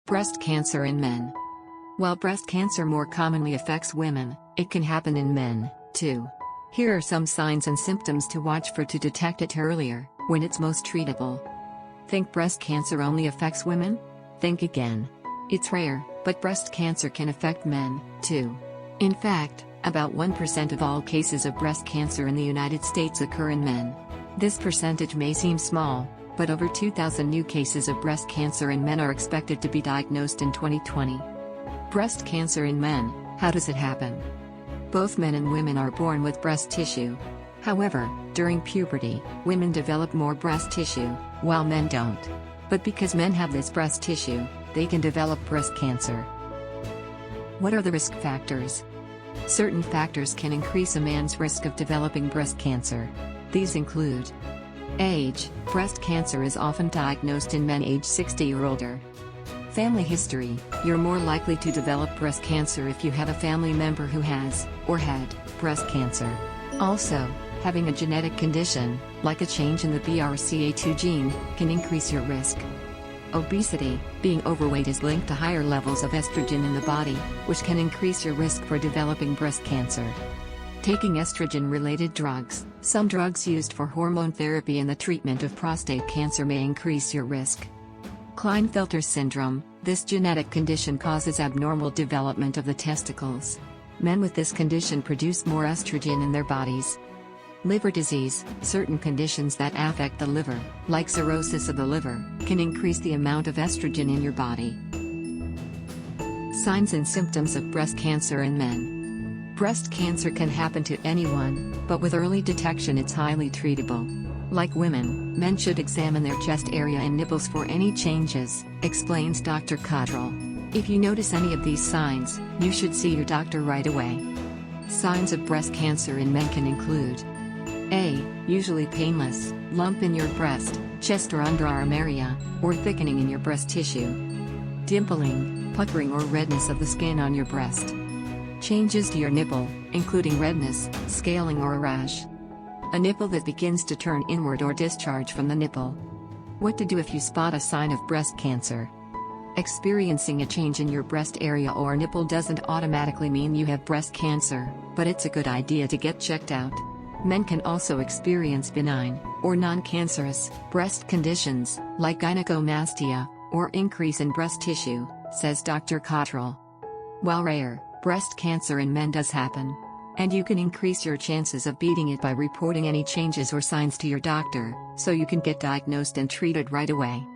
Breast cancer in men. While breast cancer more commonly affects women, it can happen in men, too. Here are some signs and symptoms to watch for to detect it earlier, when it's most treatable. Think breast cancer only affects women? Think again. It's rare, but breast cancer can affect men, too. In fact, about 1% of all cases of breast cancer in the United States occur in men. This percentage may seem small, but over 2,000 new cases of breast cancer in men are expected to be diagnosed in 2020. Breast cancer in men, how does it happen? Both men and women are born with breast tissue. However, during puberty, women develop more breast tissue, while men don't. But because men have this breast tissue, they can develop breast cancer. What are the risk factors? Certain factors can increase a man's risk of developing breast cancer. These include age. Breast cancer is often diagnosed in men age 60 or older. Family history. You're more likely to develop breast cancer if you have a family member who has, or had, breast cancer. Also, having a genetic condition, like a change in the BRCA2 gene, can increase your risk. Obesity. Being overweight is linked to higher levels of estrogen in the body, which can increase your risk for developing breast cancer. Taking estrogen-related drugs. Some drugs used for hormone therapy and the treatment of prostate cancer may increase your risk. Klinefelter syndrome. This genetic condition causes abnormal development of the testicles. Men with this condition produce more estrogen in their bodies. Liver disease. Certain conditions that affect the liver, like cirrhosis of the liver, can increase the amount of estrogen in your body. Signs and symptoms of breast cancer in men. Breast cancer can happen to anyone, but with early detection it's highly treatable. Like women, men should examine their chest area and nipples for any changes, explains Dr. Cottrell. If you notice any of these signs, you should see your doctor right away. Signs of breast cancer in men can include A. Usually painless, lump in your breast, chest or underarm area, or thickening in your breast tissue. Dimpling, puckering or redness of the skin on your breast. Changes to your nipple, including redness, scaling or a rash. A nipple that begins to turn inward or discharge from the nipple. What to do if you spot a sign of breast cancer. Experiencing a change in your breast area or nipple doesn't automatically mean you have breast cancer, but it's a good idea to get checked out. Men can also experience benign, or non-cancerous, breast conditions, like gynecomastia, or increase in breast tissue, says Dr. Cottrell. While rare, breast cancer in men does happen. And you can increase your chances of beating it by reporting any changes or signs to your doctor, so you can get diagnosed and treated right away.